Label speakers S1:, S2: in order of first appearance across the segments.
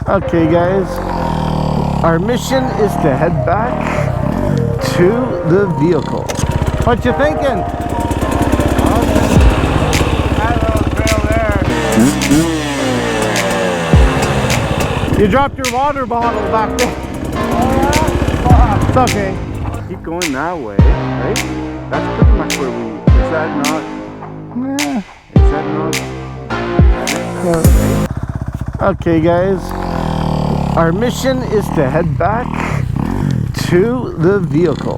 S1: Okay guys, our mission is to head back to the vehicle. What you thinking? You dropped your water bottle back there. It's okay. Keep going that way, right? That's pretty much where we... Is that not... Yeah. Is that not... Okay guys, our mission is to head back to the vehicle.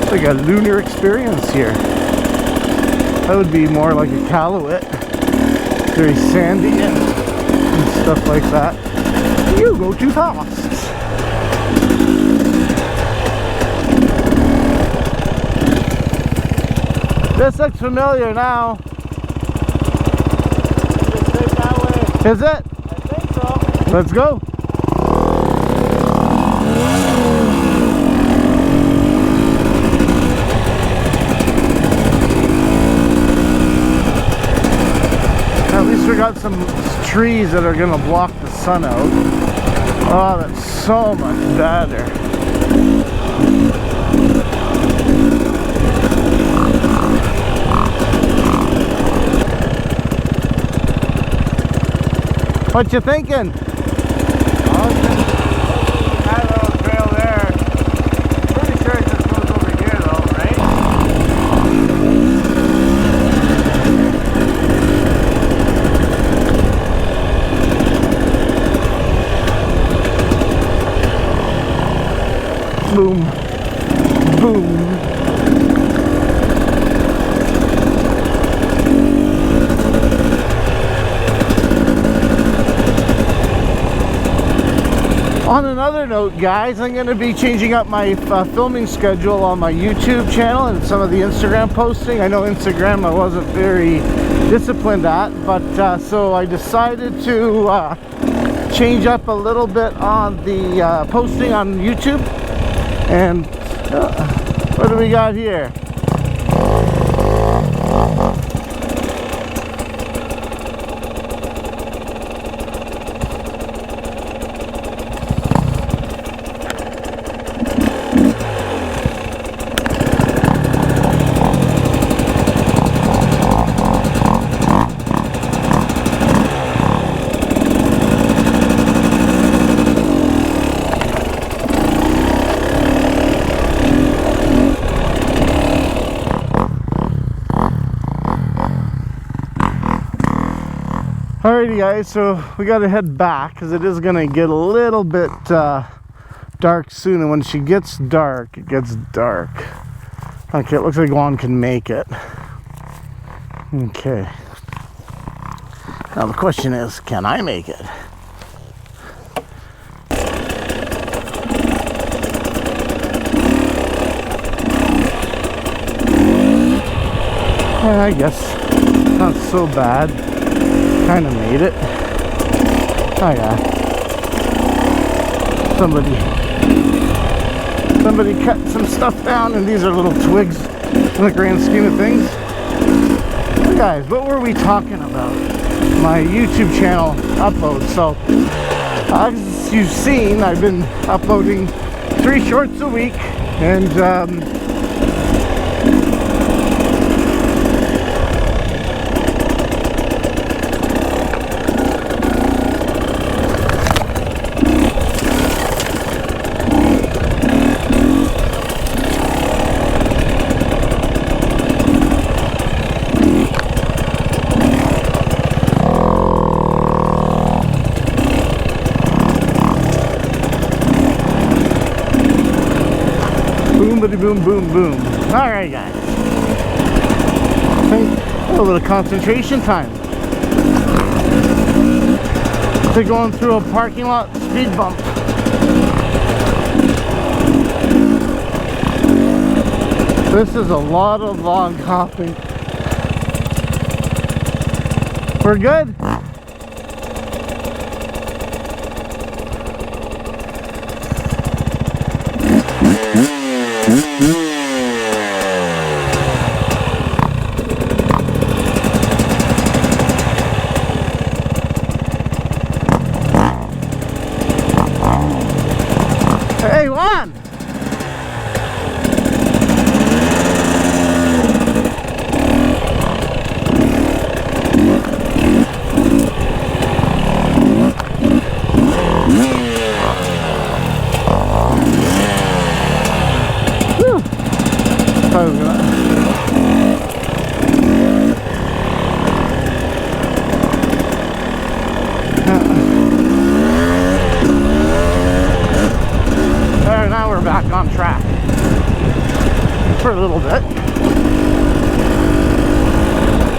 S1: It's like a lunar experience here. That would be more like a Calumet. Very sandy and stuff like that. You go too fast. This looks familiar now. It's that way. Is it? I think so. Let's go. At least we got some trees that are gonna block the sun out. Oh, that's so much better. What you thinking? That little trail there. Pretty sure it just goes over here though, right? Boom. Boom. On another note, guys, I'm going to be changing up my filming schedule on my YouTube channel and some of the Instagram posting. I know Instagram I wasn't very disciplined at, but so I decided to change up a little bit on the posting on YouTube. And what do we got here? Alrighty guys, so we gotta head back because it is gonna get a little bit dark soon, and when she gets dark, it gets dark. Okay, it looks like Juan can make it. Okay. Now the question is, can I make it? I guess not so bad. Kind of made it. Oh yeah. Somebody cut some stuff down, and these are little twigs in the grand scheme of things. Hey guys, what were we talking about? My YouTube channel uploads. So as you've seen, I've been uploading 3 shorts a week, and boom, boom, boom. All right, guys. I think a little concentration time. They're going through a parking lot speed bump. This is a lot of log hopping. We're good? Hey, Juan! There, now we're back on track for a little bit.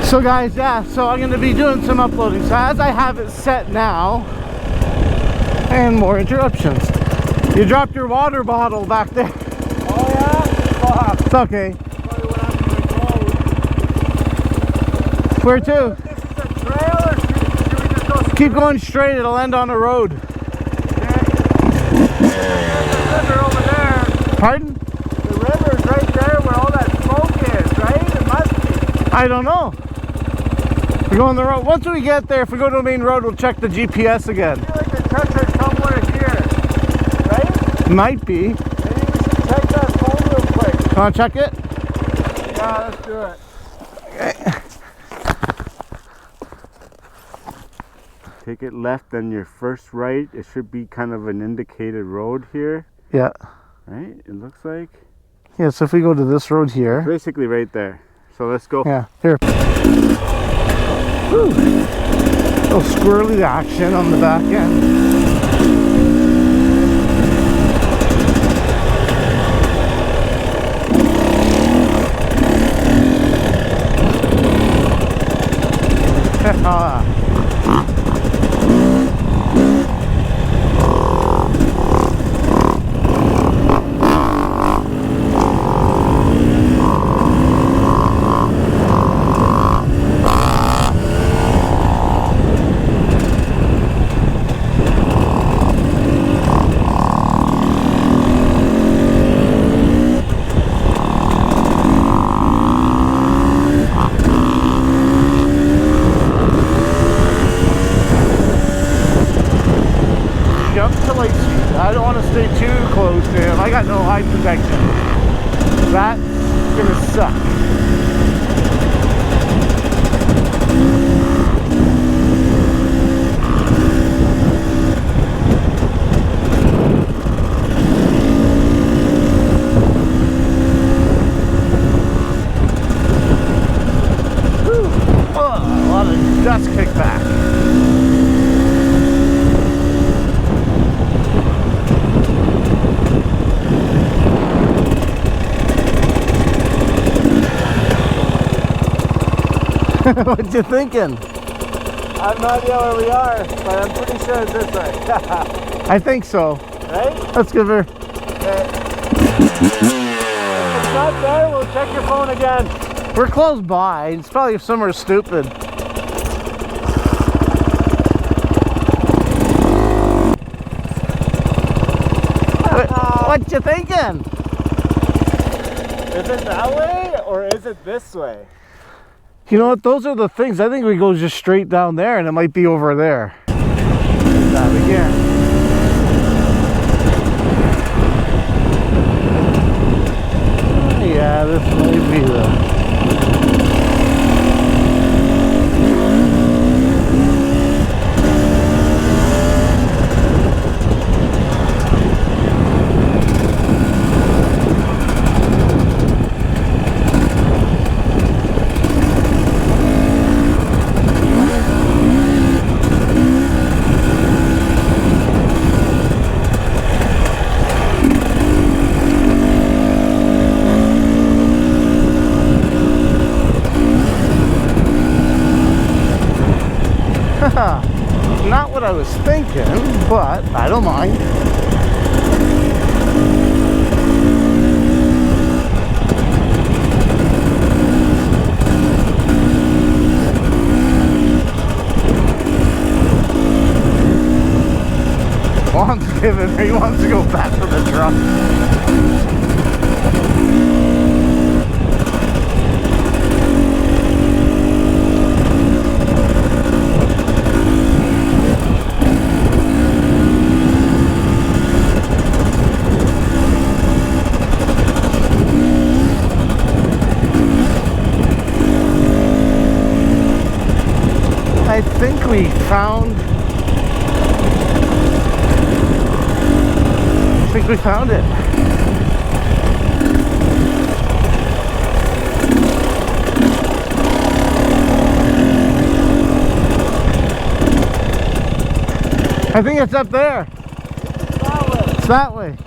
S1: So guys, yeah, so I'm going to be doing some uploading. So as I have it set now, and more interruptions. You dropped your water bottle back there.
S2: Oh yeah? Fuck.
S1: It's okay.
S2: Probably what happened to my phone.
S1: Where to?
S2: This is a trail or should we just go
S1: Keep going straight, it'll end on the road.
S2: river over there?
S1: Pardon?
S2: The river is right there where all that smoke is, right? It must be.
S1: I don't know. We're going the road. Once we get there, if we go to the main road, we'll check the GPS again.
S2: I feel like the trucks are somewhere here, right?
S1: Might be.
S2: Maybe we should check that phone real quick.
S1: Want to check it?
S2: Yeah, let's do it.
S1: Okay. Take it left, then your first right. It should be kind of an indicated road here. Yeah. Right? It looks like. Yeah, so if we go to this road here. Basically right there. So let's go. Yeah, here. Woo. Little squirrely action on the back end. I don't want to stay too close to him. I got no eye protection. That's gonna suck. Whew. Oh, a lot of dust kickback. What you thinking?
S2: I have no idea where we are, but I'm pretty sure it's this way.
S1: I think so.
S2: Right?
S1: Let's give her.
S2: Okay. If it's not there, we'll check your phone again.
S1: We're close by. It's probably somewhere stupid. What you thinking?
S2: Is it that way or is it this way?
S1: You know what? Those are the things. I think we go just straight down there and it might be over there. That again. Yeah, this might be the... Not what I was thinking, but I don't mind. Juan's giving, he wants to go back to the truck. we found it. I think it's up there. It's that way.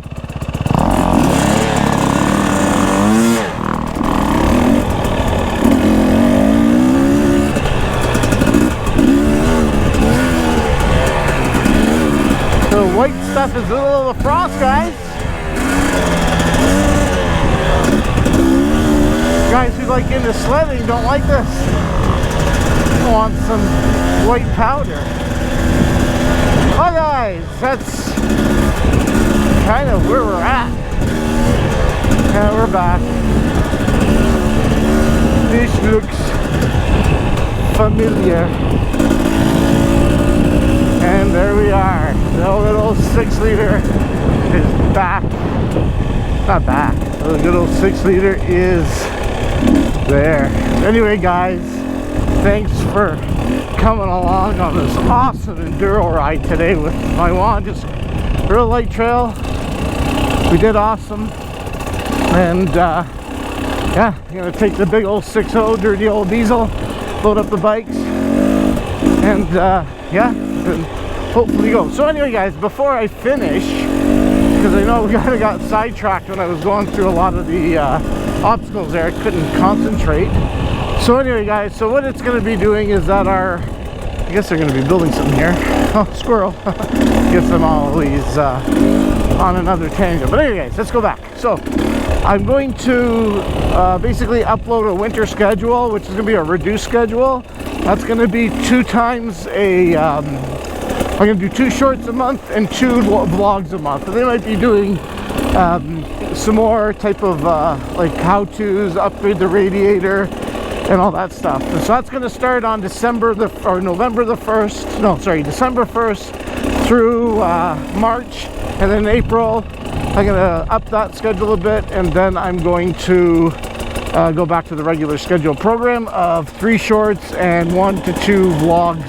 S1: The white stuff is a little frost, guys. Guys who like into sledding don't like this. Want some white powder. Oh guys, that's kind of where we're at. Yeah, we're back. This looks familiar. And there we are. The little 6-liter is back. Not back. The good old 6-liter is there. Anyway, guys, thanks for coming along on this awesome enduro ride today with my wand. Just real light trail. We did awesome. And yeah, I'm gonna take the big old 6.0 dirty old diesel, load up the bikes, and yeah, and hopefully go. So anyway, guys, before I finish, because I know we kind of got sidetracked when I was going through a lot of the obstacles there, I couldn't concentrate. So anyway, guys, so what it's going to be doing is that I guess they're going to be building something here. Oh, squirrel. Guess I'm always on another tangent. But anyway, guys, let's go back. So I'm going to basically upload a winter schedule, which is going to be a reduced schedule. That's going to be 2 times a... I'm going to do 2 shorts a month and 2 vlogs a month. And they might be doing some more type of like how-tos, upgrade the radiator, and all that stuff. And so that's going to start on November the 1st. No, sorry, December 1st through March, and then April I'm going to up that schedule a bit, and then I'm going to go back to the regular schedule program of 3 shorts and 1 to 2 vlogs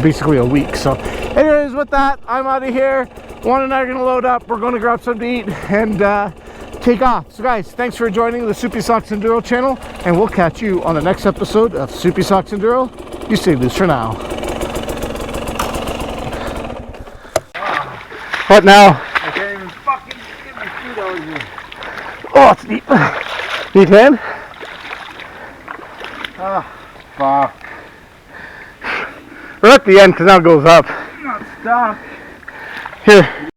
S1: basically a week. So anyways, with that, I'm out of here. Juan and I are going to load up. We're going to grab something to eat and take off. So guys, thanks for joining the Soupy Socks Enduro channel, and we'll catch you on the next episode of Soupy Socks Enduro. You stay loose for now. What now?
S2: I can't even fucking get my feet out of here.
S1: Oh, it's deep. Deep hand?
S2: Ah, fuck.
S1: We're at the end because now it goes up.
S2: I'm not stuck.
S1: Here.